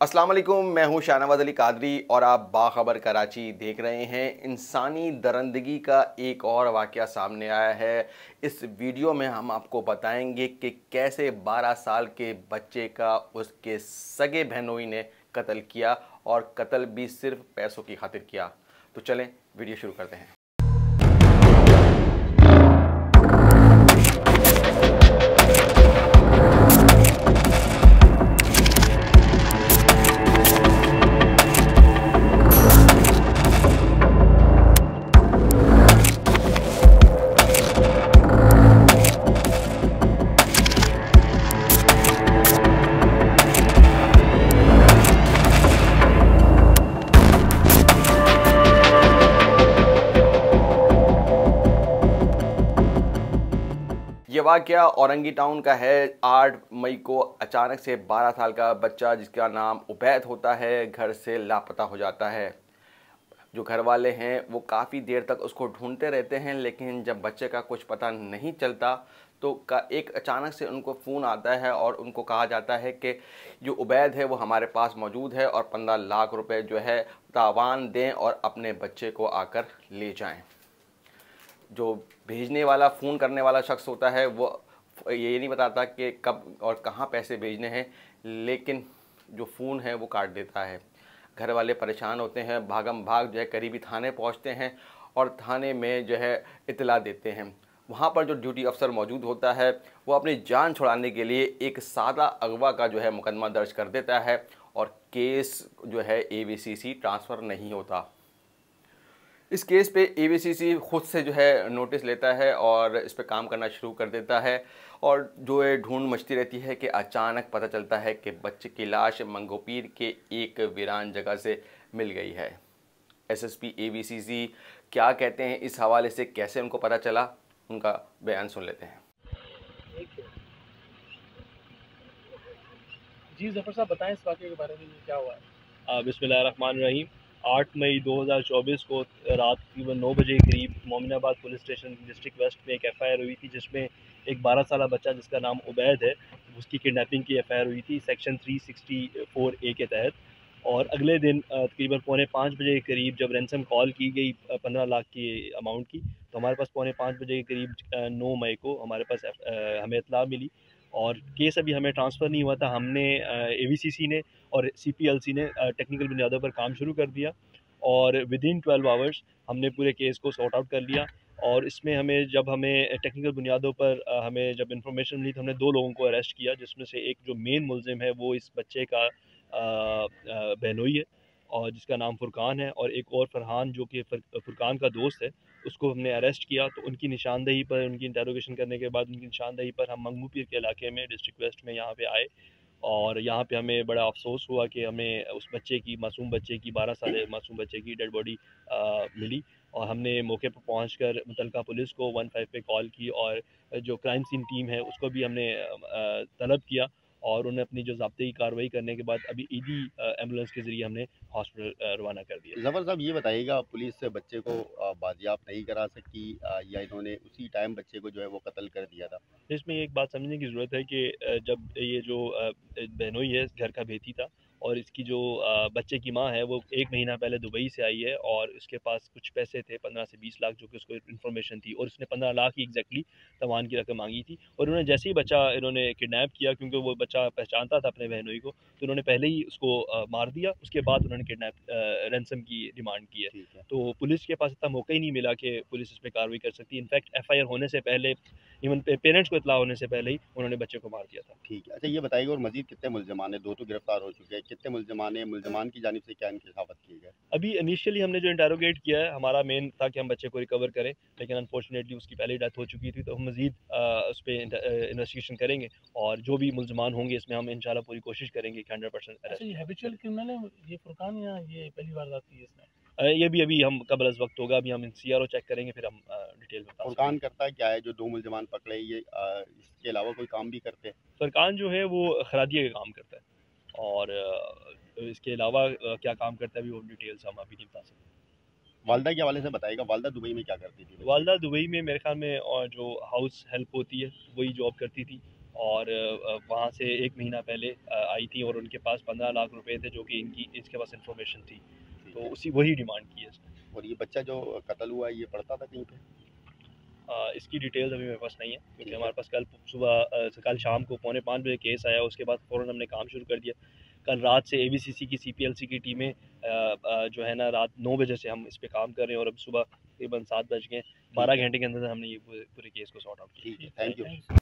अस्सलाम वालेकुम, मैं हूं शाहनवाज अली कादरी और आप बाखबर कराची देख रहे हैं। इंसानी दरिंदगी का एक और वाक़या सामने आया है। इस वीडियो में हम आपको बताएंगे कि कैसे 12 साल के बच्चे का उसके सगे बहनोई ने कत्ल किया और कत्ल भी सिर्फ पैसों की खातिर किया। तो चलें वीडियो शुरू करते हैं। ये वाक़या औरंगी टाउन का है। 8 मई को अचानक से 12 साल का बच्चा जिसका नाम उबैद होता है घर से लापता हो जाता है। जो घर वाले हैं वो काफ़ी देर तक उसको ढूंढते रहते हैं, लेकिन जब बच्चे का कुछ पता नहीं चलता तो एक अचानक से उनको फ़ोन आता है और उनको कहा जाता है कि जो उबैद है वो हमारे पास मौजूद है और 15 लाख रुपए जो है तावान दें और अपने बच्चे को आकर ले जाएं। जो भेजने वाला, फ़ोन करने वाला शख्स होता है वो ये नहीं बताता कि कब और कहाँ पैसे भेजने हैं, लेकिन जो फ़ोन है वो काट देता है। घर वाले परेशान होते हैं, भागम भाग जो है करीबी थाने पहुंचते हैं और थाने में जो है इत्तला देते हैं। वहाँ पर जो ड्यूटी अफसर मौजूद होता है वो अपनी जान छुड़ाने के लिए एक सादा अगवा का जो है मुकदमा दर्ज कर देता है और केस जो है AVCC ट्रांसफ़र नहीं होता। इस केस पे AVCC खुद से जो है नोटिस लेता है और इस पे काम करना शुरू कर देता है और जो है ढूंढ मचती रहती है कि अचानक पता चलता है कि बच्चे की लाश मंगोपीर के एक वीरान जगह से मिल गई है। SSP AVCC क्या कहते हैं इस हवाले से, कैसे उनको पता चला, उनका बयान सुन लेते हैं। जी ज़फ़र साहब बताएं इस वाक़े के बारे में, ये क्या हुआ है? बिस्मिल्लाहिर्रहमानिर्रहीम। 8 मई 2024 को रात तकरीबन 9 बजे के करीब Mominabad police station district west में एक FIR हुई थी, जिसमें एक 12 साल बच्चा जिसका नाम उबैद है उसकी किडनैपिंग की FIR हुई थी सेक्शन 364A के तहत। और अगले दिन तकरीबन 4:45 बजे के करीब जब रैंसम कॉल की गई 15 लाख की अमाउंट की, तो हमारे पास 4:45 बजे के करीब 9 मई को हमारे पास हमें इत्तला मिली और केस अभी हमें ट्रांसफ़र नहीं हुआ था। हमने AVCC ने और CPLC ने टेक्निकल बुनियादों पर काम शुरू कर दिया और विदिन 12 आवर्स हमने पूरे केस को सॉर्ट आउट कर लिया। और इसमें हमें टेक्निकल बुनियादों पर हमें जब इंफॉर्मेशन मिली तो हमने 2 लोगों को अरेस्ट किया, जिसमें से एक जो मेन मुलजिम है वो इस बच्चे का बहनोई है और जिसका नाम फुरकान है, और एक और फरहान जो कि फुरकान का दोस्त है, उसको हमने अरेस्ट किया। तो उनकी निशानदेही पर, उनकी इंटेरोगेशन करने के बाद उनकी निशानदेही पर हम मंगू पीर के इलाके में डिस्ट्रिक्ट वेस्ट में यहाँ पे आए और यहाँ पे हमें बड़ा अफसोस हुआ कि हमें उस बच्चे की, मासूम बच्चे की, 12 साल मासूम बच्चे की डेड बॉडी मिली। और हमने मौके पर पहुंचकर मुतलका पुलिस को 15 पे कॉल की और जो क्राइम सीन टीम है उसको भी हमने तलब किया और उन्हें अपनी जो ज़ाब्ते कार्रवाई करने के बाद अभी ईदी एम्बुलेंस के ज़रिए हमने हॉस्पिटल रवाना कर दिया। जफर साहब ये बताइएगा, पुलिस से बच्चे को बाजियाब नहीं करा सकती या इन्होंने उसी टाइम बच्चे को जो है वो कत्ल कर दिया था? इसमें एक बात समझने की ज़रूरत है कि जब ये जो बहनोई है घर का बेटी था और इसकी जो बच्चे की माँ है वो 1 महीना पहले दुबई से आई है और उसके पास कुछ पैसे थे 15 से 20 लाख जो कि उसको इन्फॉर्मेशन थी और उसने 15 लाख ही एग्जैक्टली तवान की रकम मांगी थी। और उन्होंने जैसे ही बच्चा इन्होंने किडनैप किया, क्योंकि वो बच्चा पहचानता था अपने बहनोई को, तो उन्होंने पहले ही उसको मार दिया। उसके बाद उन्होंने किडनैप रैंसम की डिमांड की है। ठीक है। तो पुलिस के पास इतना मौका ही नहीं मिला कि पुलिस इस पर कार्रवाई कर सकती। इनफैक्ट FIR होने से पहले, इवन पेरेंट्स को इतला होने से पहले ही उन्होंने बच्चे को मार दिया था। ठीक है, अच्छा ये बताइएगा, और मजीद कितने मुलजमान है? 2 तो गिरफ्तार हो चुके हैं, कितने मुलजमान है? मुलजमान की जानिब से क्या इंकशाफत किए गए? अभी इनिशियली हमने जो इंटेरोगेट किया है, हमारा मेन था कि हम बच्चे को रिकवर करें, लेकिन अनफॉर्चुनेटली उसकी पहले डेथ हो चुकी थी। तो हम मजीद उस पर इन्वेस्टिगेशन करेंगे और जो भी मुलजमान होंगे इसमें हम इंशाल्लाह पूरी कोशिश करेंगे कि 100% अच्छा, अरेस्ट। ये हैबिचुअल क्रिमिनल है ये फुरकान, या ये पहली वारदात की है इसने? ये भी अभी हम कबल अज़ वक्त होगा, अभी हम CRO चेक करेंगे, फिर हम डिटेल में बता सकते फुरकान हैं। करता है क्या है जो 2 मुलजमान पकड़े, ये इसके अलावा कोई काम भी करते हैं? फरकान जो है वो खरादिया का काम करता है और इसके अलावा क्या काम करता है अभी वो डिटेल्स हम अभी नहीं बता सकते। वालदा के हवाले से बताइएगा, वालदा दुबई में क्या करती थी बच्चे वालदा की? दुबई में मेरे ख्याल में और जो हाउस हेल्प होती है वही जॉब करती थी और वहाँ से 1 महीना पहले आई थी और उनके पास 15 लाख रुपए थे, जो कि इसके पास इन्फॉर्मेशन थी, तो वही डिमांड की है इसने। और ये बच्चा जो कत्ल हुआ है ये पढ़ता था कहीं पे? इसकी डिटेल्स अभी मेरे पास नहीं है, क्योंकि हमारे पास कल शाम को 4:45 बजे केस आया, उसके बाद फ़ौरन हमने काम शुरू कर दिया। कल रात से ABCC की CPLC की टीमें जो है ना, रात 9 बजे से हम इस पे काम कर रहे हैं और अब सुबह तकरीबन 7 बज गए। 12 घंटे के अंदर हमने ये पूरे केस को सॉर्ट आउट किया। ठीक है, थैंक यू।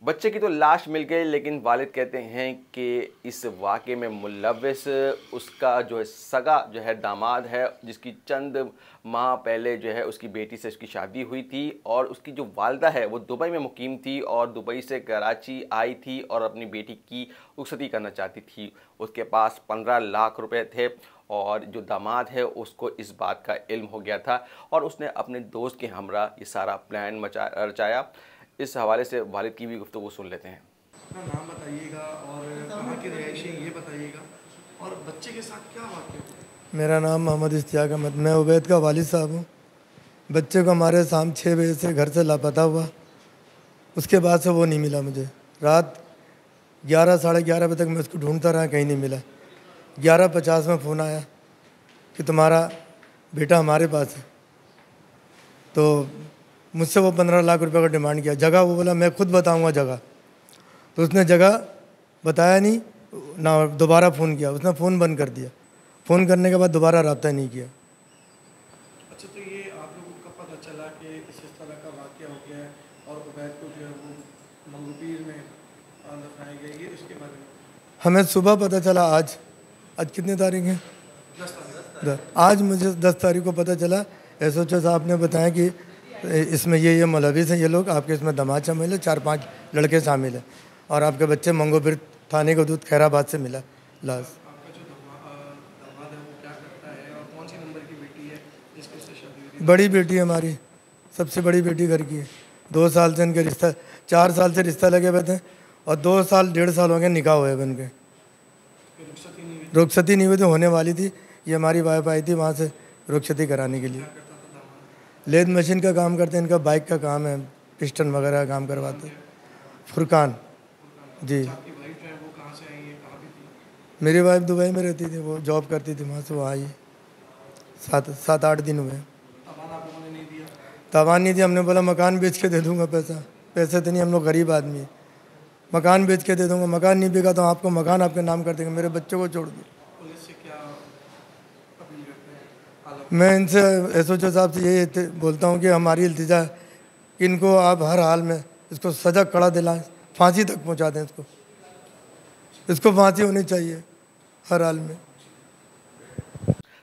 बच्चे की तो लाश मिल गई, लेकिन वालिद कहते हैं कि इस वाक़े में मुलव्विस उसका जो है सगा जो है दामाद है, जिसकी चंद माह पहले जो है उसकी बेटी से उसकी शादी हुई थी और उसकी जो वालदा है वो दुबई में मुकीम थी और दुबई से कराची आई थी और अपनी बेटी की रुखसती करना चाहती थी। उसके पास 15 लाख रुपए थे और जो दामाद है उसको इस बात का इल्म हो गया था और उसने अपने दोस्त के हमरा ये सारा प्लान रचाया। इस हवाले से वालिद की भी गुफ्तगू सुन लेते हैं। अपना नाम बताइएगा और कहाँ के रहायशी ये बताइएगा और बच्चे के साथ क्या वाक़या हुआ? मेरा नाम मोहम्मद इश्तियाक अहमद, मैं उबैद का वालिद साहब हूँ। बच्चे को हमारे शाम 6 बजे से घर से लापता हुआ, उसके बाद से वो नहीं मिला मुझे। रात 11 साढ़े 11 बजे तक मैं उसको ढूंढता रहा, कहीं नहीं मिला। 11:50 में फ़ोन आया कि तुम्हारा बेटा हमारे पास है। तो मुझसे वो 15 लाख रुपए का डिमांड किया। जगह वो बोला मैं खुद बताऊंगा जगह, तो उसने जगह बताया नहीं ना, दोबारा फ़ोन किया, उसने फ़ोन बंद कर दिया। फ़ोन करने के बाद दोबारा रब्ता नहीं किया। अच्छा, तो ये आप लोगों को कब पता चला कि इस तरह का वाक़या हो गया है और उबैद को जो है वो मंगूपीर में दफनाया गया, ये उसके बारे में? हमें सुबह पता चला। आज कितनी तारीख है? 10 तारीख। आज मुझे 10 तारीख को पता चला। SHO साहब ने बताया कि इसमें ये मुलविस हैं, ये लोग आपके इसमें दामाद शामिल है, 4-5 लड़के शामिल हैं और आपके बच्चे मंगोपीर थाने को दूध खैराबाद से मिला लाश। आपका जो दामाद है वो क्या करता है और कौन सी नंबर की बेटी है जिसकी उससे शादी हुई थी? बड़ी बेटी है हमारी, सबसे बड़ी बेटी घर की है। 2 साल से इनके रिश्ता, 4 साल से रिश्ता लगे हुए थे और 2 साल 1.5 साल हो गए निकाह हुए बन के। रुखसती नहीं हुई थी, होने वाली थी। ये हमारी वाइफ आई थी वहाँ से रुखसती कराने के लिए। लेद मशीन का काम करते हैं, इनका बाइक का काम है, पिस्टन वगैरह काम करवाते हैं। फुरकान जी। आपकी वाइफ जो है वो कहाँ से आई है, कहाँ पे थी? मेरी वाइफ दुबई में रहती थी, वो जॉब करती थी, वहाँ से वो आई। 7-8 दिन हुए। ताबान आप लोगों ने नहीं दिया? ताबान नहीं दिया। हमने बोला मकान बेच के दे दूंगा पैसा। पैसे तो नहीं, हम लोग गरीब आदमी है। मकान बेच के दे दूंगा, मकान नहीं बिका तो आपको मकान आपके नाम कर देंगे, मेरे बच्चों को छोड़ दो। पुलिस से क्या अपील करते हैं? मैं इनसे SHO साहब से यही बोलता हूँ कि हमारी इल्तिजा है कि इनको आप हर हाल में इसको सजा कड़ा दिलाएं, फांसी तक पहुँचा दें। इसको फांसी होनी चाहिए हर हाल में।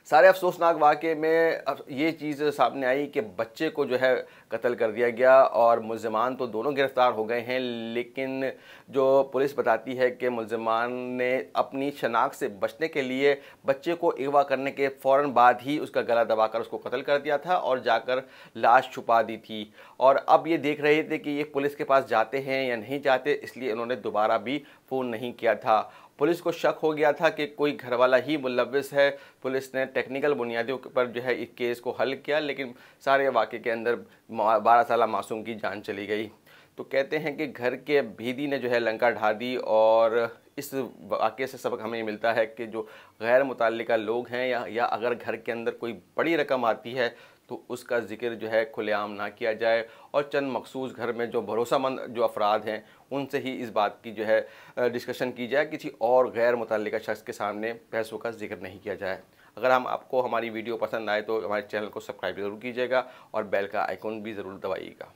सारे अफसोसनाक वाक़े में अब ये चीज़ सामने आई कि बच्चे को जो है कत्ल कर दिया गया और मुल्ज़िमान तो दोनों गिरफ़्तार हो गए हैं, लेकिन जो पुलिस बताती है कि मुल्ज़िमान ने अपनी शनाख्त से बचने के लिए बच्चे को अगवा करने के फ़ौरन बाद ही उसका गला दबाकर उसको कत्ल कर दिया था और जाकर लाश छुपा दी थी। और अब ये देख रहे थे कि ये पुलिस के पास जाते हैं या नहीं जाते, इसलिए इन्होंने दोबारा भी फ़ोन नहीं किया था। पुलिस को शक हो गया था कि कोई घरवाला ही मुलव्विस है। पुलिस ने टेक्निकल बुनियादों पर जो है इस केस को हल किया, लेकिन सारे वाक़े के अंदर 12 साला मासूम की जान चली गई। तो कहते हैं कि घर के भेदी ने जो है लंका ढा दी और इस वाक़े से सबक हमें मिलता है कि जो गैर मुतल्लिका लोग हैं या अगर घर के अंदर कोई बड़ी रकम आती है तो उसका ज़िक्र जो है खुलेआम ना किया जाए और चंद मखसूस घर में जो भरोसामंद जो अफराद हैं उनसे ही इस बात की जो है डिस्कशन की जाए, किसी और गैर मुतल्लिका शख्स के सामने पैसों का जिक्र नहीं किया जाए। अगर आपको हमारी वीडियो पसंद आए तो हमारे चैनल को सब्सक्राइब ज़रूर कीजिएगा और बेल का आइकन भी ज़रूर दबाइएगा।